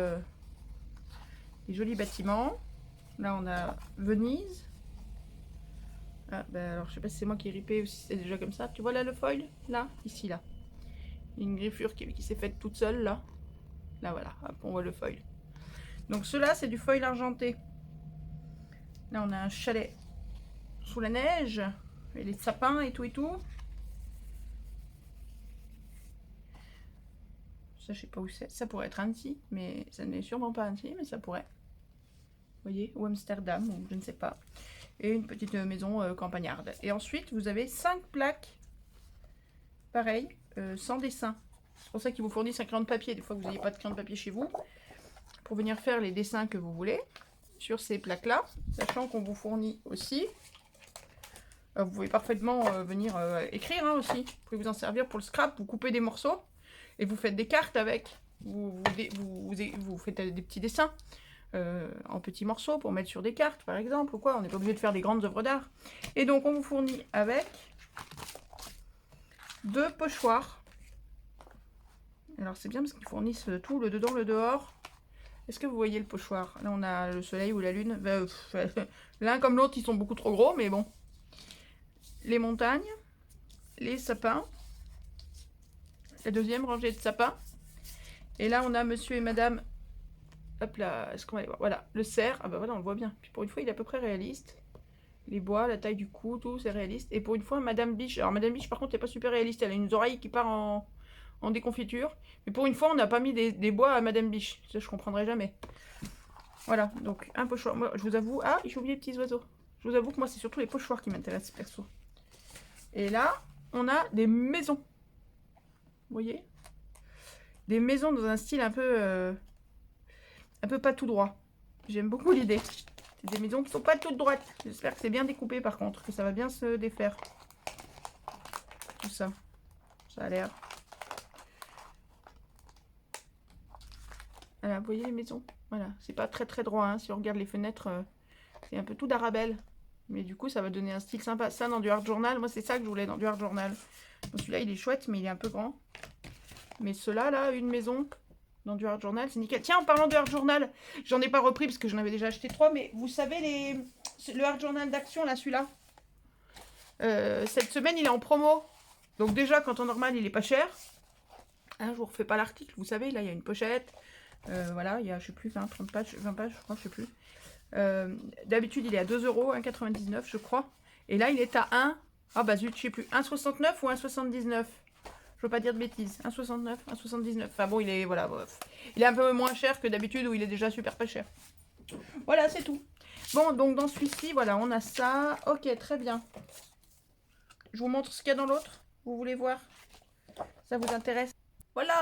bâtiments. Là, on a Venise. Ah, ben alors, je sais pas si c'est moi qui ai ripé ou si c'est déjà comme ça. Tu vois là le foil? Là, ici, là. Il y a une griffure qui s'est faite toute seule, là. Là, voilà. Hop, on voit le foil. Donc, ceux-là, c'est du foil argenté. Là, on a un chalet sous la neige. Et les sapins et tout et tout. Ça, je sais pas où c'est. Ça pourrait être Annecy, mais ça n'est sûrement pas Annecy, mais ça pourrait. Vous voyez? Ou Amsterdam, ou je ne sais pas. Et une petite maison campagnarde. Et ensuite, vous avez 5 plaques, pareil, sans dessin. C'est pour ça qu'ils vous fournissent un crayon de papier, des fois que vous n'avez pas de crayon de papier chez vous, pour venir faire les dessins que vous voulez. sur ces plaques-là, sachant qu'on vous fournit aussi. Vous pouvez parfaitement venir écrire hein, aussi. Vous pouvez vous en servir pour le scrap, vous coupez des morceaux et vous faites des cartes avec. Vous faites des petits dessins en petits morceaux pour mettre sur des cartes par exemple ou quoi. On n'est pas obligé de faire des grandes œuvres d'art. Et donc on vous fournit avec 2 pochoirs. Alors c'est bien parce qu'ils fournissent tout, le dedans, le dehors. Est-ce que vous voyez le pochoir? Là on a le soleil ou la lune. L'un comme l'autre ils sont beaucoup trop gros mais bon. Les montagnes, les sapins, la deuxième rangée de sapins. Et là, on a monsieur et madame. Hop là, est-ce qu'on va aller voir? Voilà, le cerf. Ah bah voilà, on le voit bien. Puis pour une fois, il est à peu près réaliste. Les bois, la taille du cou, tout, c'est réaliste. Et pour une fois, madame Biche. Alors, madame Biche, par contre, elle n'est pas super réaliste. Elle a une oreille qui part en déconfiture. Mais pour une fois, on n'a pas mis des bois à madame Biche. Ça, je comprendrai jamais. Voilà, donc un pochoir. Moi, je vous avoue. Ah, j'ai oublié les petits oiseaux. Je vous avoue que moi, c'est surtout les pochoirs qui m'intéressent, perso. Et là, on a des maisons. Vous voyez? Des maisons dans un style un peu pas tout droit. J'aime beaucoup l'idée. C'est des maisons qui sont pas toutes droites. J'espère que c'est bien découpé par contre, que ça va bien se défaire. Tout ça. Ça a l'air. Voilà, vous voyez les maisons? Voilà, c'est pas très très droit. Hein. Si on regarde les fenêtres, c'est un peu tout d'arabelle. Mais du coup, ça va donner un style sympa. Ça, dans du art journal, moi, c'est ça que je voulais dans du art journal. Bon, celui-là, il est chouette, mais il est un peu grand. Mais ceux-là, là, une maison dans du art journal, c'est nickel. Tiens, en parlant de art journal, j'en ai pas repris parce que j'en avais déjà acheté 3. Mais vous savez, le art journal d'action, là, celui-là, cette semaine, il est en promo. Donc déjà, quand en normal, il est pas cher. Hein, je vous refais pas l'article. Vous savez, là, il y a une pochette. Voilà, il y a, je sais plus, 20, 30 pages, 20 pages, je crois, je sais plus. D'habitude il est à 2 €, 1,99 je crois. Et là il est à 1, ah bah zut, je sais plus, 1,69 ou 1,79. Je veux pas dire de bêtises, 1,69, 1,79. Enfin bon, il est, voilà, bref. Il est un peu moins cher que d'habitude où il est déjà super pas cher. Voilà, c'est tout. Bon, donc dans celui-ci, voilà, on a ça. Ok, très bien. Je vous montre ce qu'il y a dans l'autre. Vous voulez voir? Ça vous intéresse? Voilà,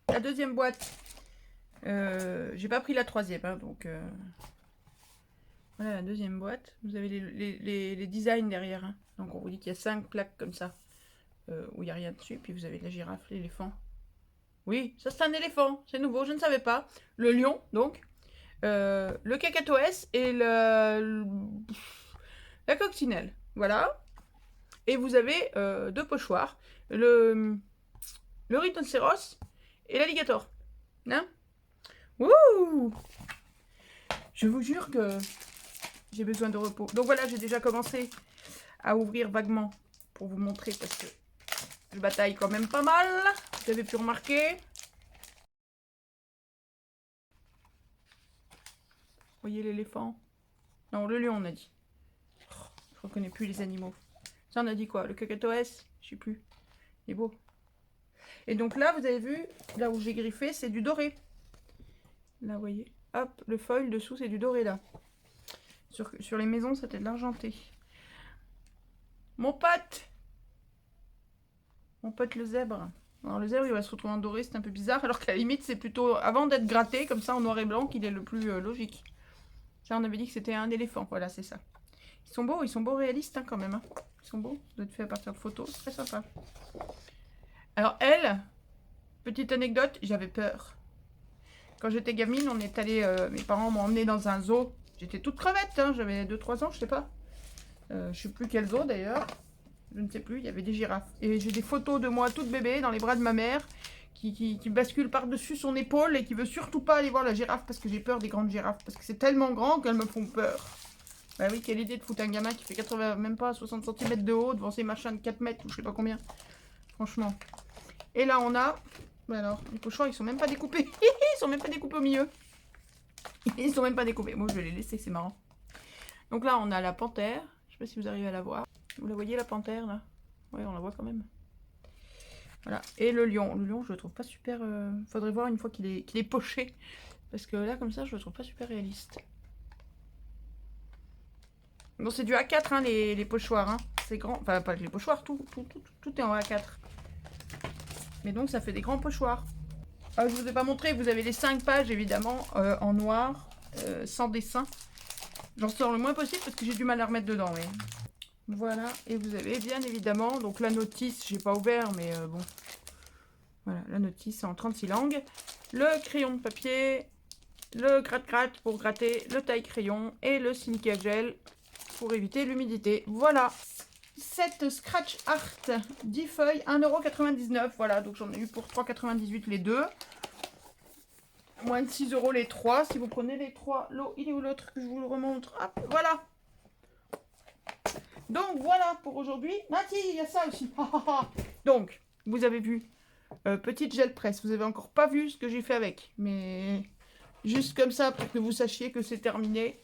la deuxième boîte. J'ai pas pris la troisième, hein, donc... Voilà la deuxième boîte. Vous avez les designs derrière. Hein. Donc on vous dit qu'il y a 5 plaques comme ça. Où il n'y a rien dessus. Puis vous avez la girafe, l'éléphant. Oui, ça c'est un éléphant. C'est nouveau, je ne savais pas. Le lion, donc. Le cacatoès et la coccinelle. Voilà. Et vous avez 2 pochoirs. Le rhinocéros et l'alligator. Hein? Wouh! Je vous jure que... j'ai besoin de repos. Donc voilà, j'ai déjà commencé à ouvrir vaguement pour vous montrer parce que je bataille quand même pas mal. Vous avez pu remarquer. Vous voyez l'éléphant? Non, le lion on a dit. Oh, je reconnais plus les animaux. Ça on a dit quoi? Le cacatoès? Je sais plus. Il est beau. Et donc là, vous avez vu, là où j'ai griffé, c'est du doré. Là, vous voyez. Hop, le foil dessous, c'est du doré là. Sur les maisons, c'était de l'argenté. Mon pote le zèbre. Alors le zèbre, il va se retrouver en doré, c'est un peu bizarre. Alors qu'à la limite, c'est plutôt, avant d'être gratté, comme ça, en noir et blanc, qu'il est le plus logique. Ça, on avait dit que c'était un éléphant. Voilà, c'est ça. Ils sont beaux réalistes hein, quand même. Hein. Ils sont beaux, ça doit être fait à partir de photos. C'est très sympa. Alors elle, petite anecdote, j'avais peur. Quand j'étais gamine, on est allé, mes parents m'ont emmenée dans un zoo. J'étais toute crevette, hein, j'avais 2-3 ans, je sais pas. Je sais plus quel zoo d'ailleurs. Je ne sais plus, il y avait des girafes. Et j'ai des photos de moi toute bébé dans les bras de ma mère qui bascule par-dessus son épaule et qui veut surtout pas aller voir la girafe parce que j'ai peur des grandes girafes. Parce que c'est tellement grand qu'elles me font peur. Bah oui, quelle idée de foutre un gamin qui fait 80, même pas 60 cm de haut devant ces machins de 4 mètres ou je sais pas combien. Franchement. Et là on a... Alors, les pochoirs ils sont même pas découpés. Ils sont même pas découpés au milieu. Ils sont même pas découpés. Bon, je vais les laisser, c'est marrant. Donc là, on a la panthère. Je sais pas si vous arrivez à la voir. Vous la voyez, la panthère, là? Ouais, on la voit quand même. Voilà. Et le lion. Le lion, je le trouve pas super... Faudrait voir une fois qu'il est poché. Parce que là, comme ça, je le trouve pas super réaliste. Bon, c'est du A4, hein, les pochoirs. Hein. C'est grand. Enfin, pas les pochoirs, tout est en A4. Mais donc, ça fait des grands pochoirs. Je vous ai pas montré, vous avez les 5 pages évidemment en noir, sans dessin. J'en sors le moins possible parce que j'ai du mal à remettre dedans. Mais... Voilà, et vous avez bien évidemment, donc la notice, j'ai pas ouvert, mais bon. Voilà, la notice en 36 langues. Le crayon de papier, le gratte-gratte pour gratter, le taille-crayon et le silica gel pour éviter l'humidité. Voilà, cette Scratch Art 10 feuilles, 1,99 €. Voilà, donc j'en ai eu pour 3,98 € les deux. Moins de 6 € les trois. Si vous prenez les trois lots, il est où l'autre que je vous le remontre? Hop, voilà. Donc voilà pour aujourd'hui. Ah si, il y a ça aussi. Donc, vous avez vu, petite gel presse. Vous avez encore pas vu ce que j'ai fait avec. Mais juste comme ça pour que vous sachiez que c'est terminé.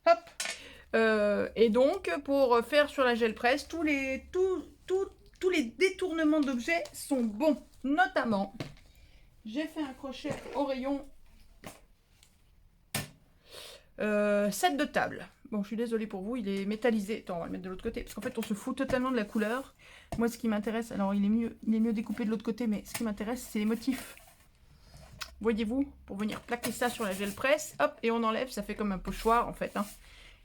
Hop. Et donc, pour faire sur la gel presse, tous les détournements d'objets sont bons. Notamment, j'ai fait un crochet au rayon set de table. Bon, je suis désolée pour vous, il est métallisé. Attends, on va le mettre de l'autre côté, parce qu'en fait, on se fout totalement de la couleur. Moi, ce qui m'intéresse, alors il est mieux découpé de l'autre côté, mais ce qui m'intéresse, c'est les motifs. Voyez-vous, pour venir plaquer ça sur la gel presse, hop, et on enlève, ça fait comme un pochoir, en fait, hein.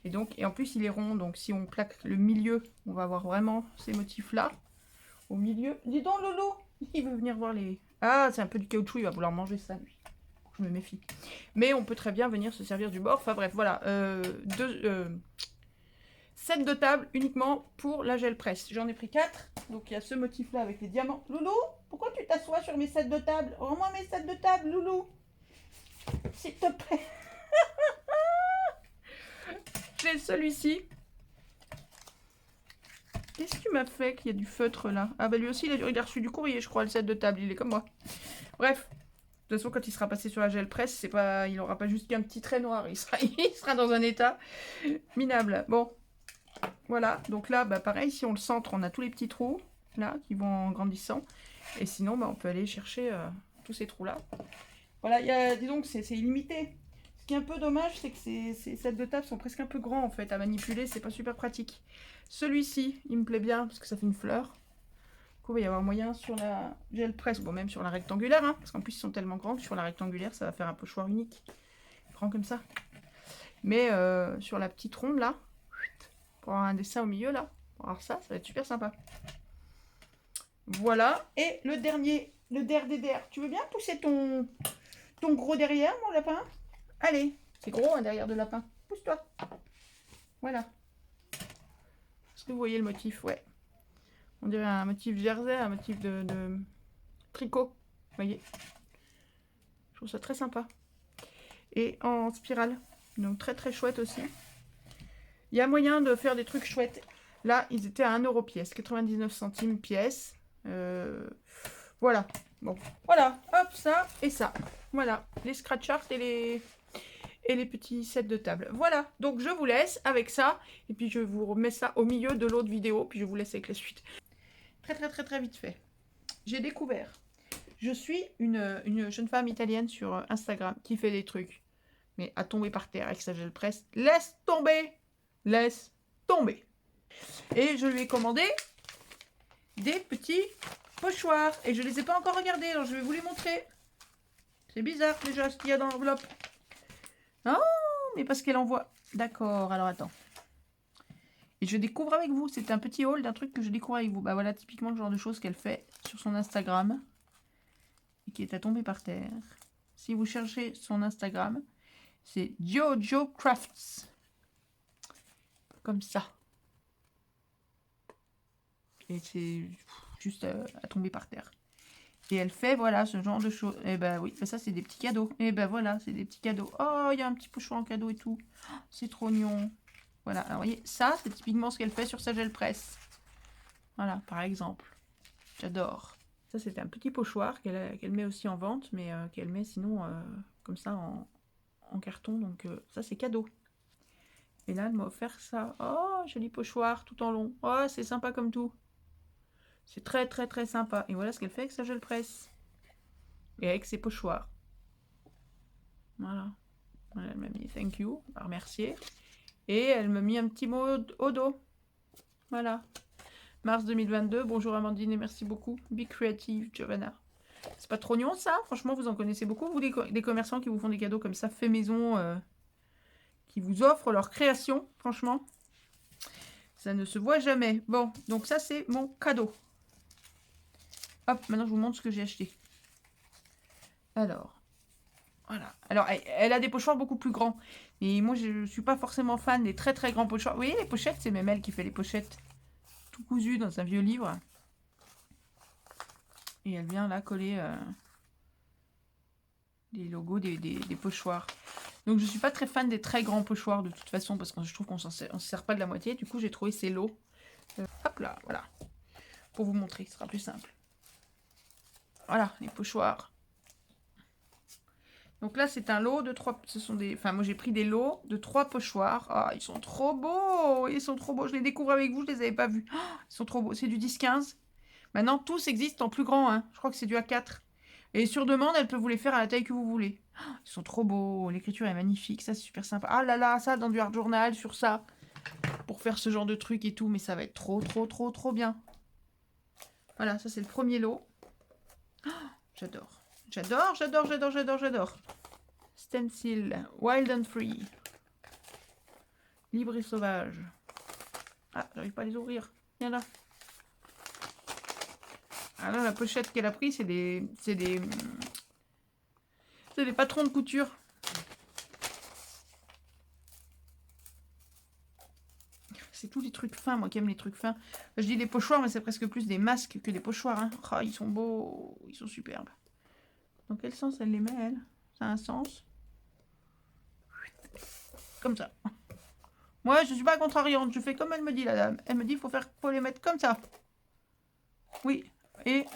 Et en plus, il est rond, donc si on plaque le milieu, on va avoir vraiment ces motifs-là. Au milieu, dis donc, Lolo, il veut venir voir les... Ah, c'est un peu du caoutchouc, il va vouloir manger ça, lui. Je me méfie. Mais on peut très bien venir se servir du bord. Enfin bref, voilà. 7 de table uniquement pour la gel presse. J'en ai pris 4. Donc il y a ce motif-là avec les diamants. Loulou, pourquoi tu t'assois sur mes 7 de table? Rends-moi mes 7 de table, Loulou. S'il te plaît. J'ai celui-ci. Qu'est-ce que tu m'as fait qu'il y a du feutre là? Ah bah lui aussi il a reçu du courrier, je crois, le 7 de table. Il est comme moi. Bref. De toute façon, quand il sera passé sur la gel presse, c'est pas, il n'aura pas juste qu'un petit trait noir. Il sera dans un état minable. Bon, voilà. Donc là, bah, pareil, si on le centre, on a tous les petits trous là qui vont en grandissant. Et sinon, bah, on peut aller chercher tous ces trous là. Voilà, dis donc, c'est illimité. Ce qui est un peu dommage, c'est que ces sets de table sont presque un peu grands en fait à manipuler. C'est pas super pratique. Celui-ci, il me plaît bien parce que ça fait une fleur. Du coup, il va y avoir moyen sur la gel presse, bon même sur la rectangulaire, hein, parce qu'en plus ils sont tellement grands que sur la rectangulaire ça va faire un pochoir unique, grand comme ça. Mais sur la petite ronde là, pour avoir un dessin au milieu là, pour avoir ça, ça va être super sympa. Voilà, et le dernier, le der. Tu veux bien pousser ton gros derrière, mon lapin? Allez, c'est gros un derrière de lapin, pousse-toi. Voilà. Est-ce que vous voyez le motif? Ouais. On dirait un motif jersey, un motif de tricot. Vous voyez? Je trouve ça très sympa. Et en spirale. Donc très très chouette aussi. Il y a moyen de faire des trucs chouettes. Là, ils étaient à 1 € pièce. 99 centimes pièce. Voilà. Bon. Voilà. Hop, ça et ça. Voilà. Les scratch art et les petits sets de table. Voilà. Donc je vous laisse avec ça. Et puis je vous remets ça au milieu de l'autre vidéo. Puis je vous laisse avec la suite. Très vite fait. J'ai découvert. Je suis une jeune femme italienne sur Instagram qui fait des trucs. Mais à tomber par terre avec sa gel presse. Laisse tomber. Laisse tomber. Et je lui ai commandé des petits pochoirs. Et je ne les ai pas encore regardés. Alors je vais vous les montrer. C'est bizarre déjà ce qu'il y a dans l'enveloppe. Oh, mais parce qu'elle envoie. D'accord, alors attends. Et je découvre avec vous. C'est un petit haul d'un truc que je découvre avec vous. Bah voilà, typiquement le genre de choses qu'elle fait sur son Instagram. Et qui est à tomber par terre. Si vous cherchez son Instagram, c'est Jojo Crafts. Comme ça. Et c'est juste à tomber par terre. Et elle fait, voilà, ce genre de choses. Et ben oui, ça c'est des petits cadeaux. Et ben voilà, c'est des petits cadeaux. Oh, il y a un petit pochoir en cadeau et tout. Oh, c'est trop mignon. Voilà, alors vous voyez, ça c'est typiquement ce qu'elle fait sur sa gel presse. Voilà, par exemple. J'adore. Ça c'est un petit pochoir qu'elle met aussi en vente, mais qu'elle met sinon comme ça en carton. Donc ça c'est cadeau. Et là elle m'a offert ça. Oh, joli pochoir tout en long. Oh, c'est sympa comme tout. C'est très sympa. Et voilà ce qu'elle fait avec sa gel presse. Et avec ses pochoirs. Voilà. Elle m'a mis thank you, à remercier. Et elle m'a mis un petit mot au dos. Voilà. Mars 2022. Bonjour Amandine et merci beaucoup. Be creative, Giovanna. C'est pas trop mignon ça? Franchement, vous en connaissez beaucoup, vous, des commerçants qui vous font des cadeaux comme ça, fait maison, qui vous offrent leur création, franchement. Ça ne se voit jamais. Bon, donc ça, c'est mon cadeau. Hop, maintenant, je vous montre ce que j'ai acheté. Alors, voilà. Alors, elle a des pochoirs beaucoup plus grands. Et moi, je ne suis pas forcément fan des très très grands pochoirs. Vous voyez, les pochettes, c'est même elle qui fait les pochettes. Tout cousu dans un vieux livre. Et elle vient là coller les logos des pochoirs. Donc, je ne suis pas très fan des très grands pochoirs de toute façon. Parce que je trouve qu'on ne se sert pas de la moitié. Du coup, j'ai trouvé ces lots. Hop là, voilà. Pour vous montrer, ce sera plus simple. Voilà, les pochoirs. Donc là, c'est un lot de 3... Ce sont des... Enfin, moi, j'ai pris des lots de 3 pochoirs. Ah, ils sont trop beaux. Ils sont trop beaux. Je les découvre avec vous, je les avais pas vus. Oh, ils sont trop beaux. C'est du 10-15. Maintenant, tous existent en plus grand. Hein. Je crois que c'est du A4. Et sur demande, elle peut vous les faire à la taille que vous voulez. Oh, ils sont trop beaux. L'écriture est magnifique. Ça, c'est super sympa. Ah là là, ça, dans du art journal, sur ça. Pour faire ce genre de truc et tout. Mais ça va être trop, trop, trop, trop bien. Voilà, ça, c'est le premier lot. Oh, j'adore. J'adore, j'adore, j'adore, j'adore, j'adore. Stencil, Wild and Free. Libre et sauvage. Ah, j'arrive pas à les ouvrir. Viens là. Ah là, la pochette qu'elle a pris, c'est des patrons de couture. C'est tous les trucs fins, moi qui aime les trucs fins. Je dis les pochoirs, mais c'est presque plus des masques que des pochoirs. Hein. Oh, ils sont beaux, ils sont superbes. Dans quel sens elle les met, elle? Ça a un sens. Comme ça. Moi, je suis pas contrariante. Je fais comme elle me dit, la dame. Elle me dit, faut les mettre comme ça. Oui. Et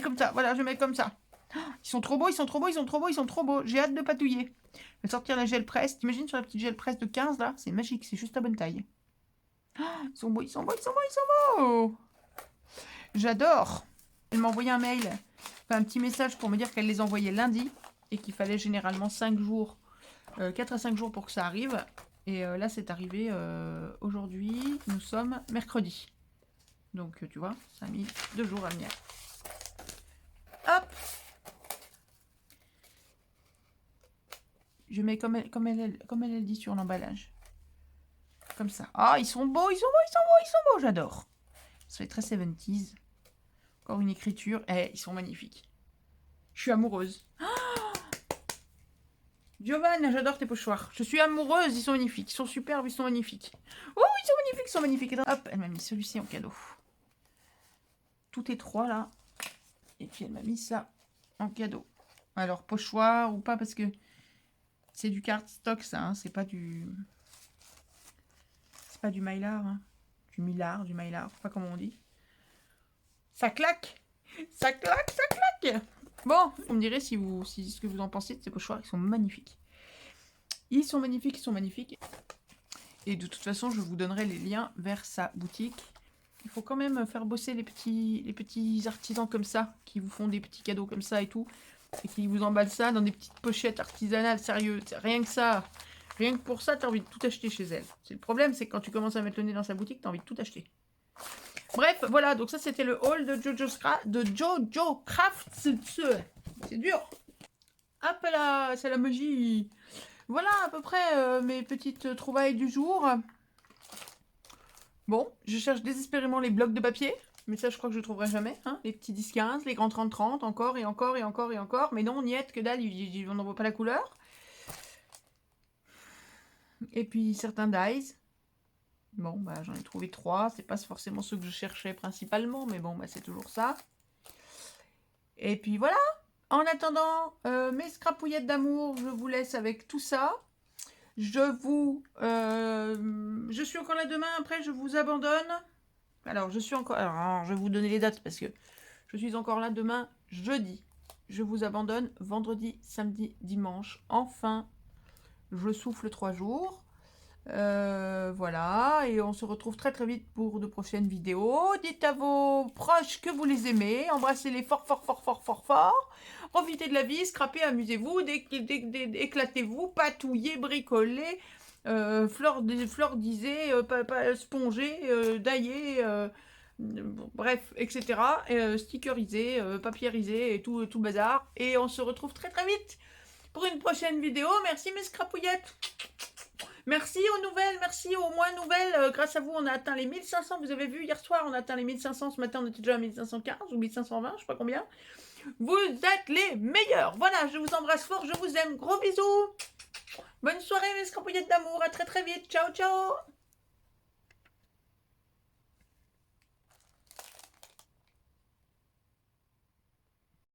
comme ça. Voilà, je mets comme ça. Oh, ils sont trop beaux, ils sont trop beaux, ils sont trop beaux, ils sont trop beaux. J'ai hâte de patouiller. Je vais sortir la gel presse. T'imagines sur la petite gel presse de 15 là? C'est magique, c'est juste à bonne taille. Oh, ils sont beaux, ils sont beaux, ils sont beaux, ils sont beaux. J'adore. Elle m'a envoyé un mail, enfin, un petit message pour me dire qu'elle les envoyait lundi et qu'il fallait généralement 5 jours, 4 à 5 jours pour que ça arrive. Et là, c'est arrivé aujourd'hui. Nous sommes mercredi. Donc, tu vois, ça a mis 2 jours à venir. Hop! Je mets comme elle dit sur l'emballage. Comme ça. Ah, ils sont beaux, ils sont beaux, ils sont beaux, ils sont beaux. J'adore. Ça fait très 70s. Encore une écriture. Eh, ils sont magnifiques. Je suis amoureuse. Oh, Giovanna, j'adore tes pochoirs. Je suis amoureuse, ils sont magnifiques. Ils sont superbes, ils sont magnifiques. Oh, ils sont magnifiques, ils sont magnifiques. Hop, elle m'a mis celui-ci en cadeau. Tout est 3 là. Et puis elle m'a mis ça en cadeau. Alors, pochoir ou pas, parce que c'est du cardstock, ça. Hein, c'est pas du... C'est pas du mylar. Hein. Du mylar, je sais pas comment on dit. Ça claque. Ça claque, ça claque. Bon, vous me direz si ce que vous en pensez de ces pochoirs. Ils sont magnifiques. Ils sont magnifiques, ils sont magnifiques. Et de toute façon, je vous donnerai les liens vers sa boutique. Il faut quand même faire bosser les petits artisans comme ça, qui vous font des petits cadeaux comme ça et tout. Et qui vous emballent ça dans des petites pochettes artisanales, sérieux. Rien que ça. Rien que pour ça, tu as envie de tout acheter chez elle. C'est le problème, c'est que quand tu commences à mettre le nez dans sa boutique, tu as envie de tout acheter. Bref, voilà, donc ça c'était le haul de Jojo Crafts. C'est dur. Hop là, c'est la magie. Voilà à peu près mes petites trouvailles du jour. Bon, je cherche désespérément les blocs de papier. Mais ça, je crois que je ne trouverai jamais. Hein, les petits 10-15, les grands 30-30, encore et encore et encore et encore. Mais non, niet, que dalle, on n'en voit pas la couleur. Et puis certains dies. Bon, bah j'en ai trouvé 3. C'est pas forcément ceux que je cherchais principalement, mais bon, bah c'est toujours ça. Et puis voilà. En attendant mes scrapouillettes d'amour, je vous laisse avec tout ça. Je suis encore là demain. Après, je vous abandonne. Alors, je suis encore... Alors, je vais vous donner les dates parce que je suis encore là demain, jeudi. Je vous abandonne vendredi, samedi, dimanche. Enfin, je souffle 3 jours. Voilà, et on se retrouve très très vite pour de prochaines vidéos. Dites à vos proches que vous les aimez, embrassez-les fort fort fort fort fort fort. Profitez de la vie, scrapez, amusez-vous, éclatez-vous, patouillez, bricolez, flordisez, spongez, daillez, bref, etc. Stickerisé, papierisé et tout bazar. Et on se retrouve très très vite pour une prochaine vidéo. Merci mes scrapouillettes. Merci aux nouvelles, merci aux moins nouvelles. Grâce à vous, on a atteint les 1500. Vous avez vu, hier soir, on a atteint les 1500. Ce matin, on était déjà à 1515 ou 1520, je sais pas combien. Vous êtes les meilleurs. Voilà, je vous embrasse fort, je vous aime. Gros bisous. Bonne soirée, mes scrapouillettes d'amour. À très très vite. Ciao, ciao.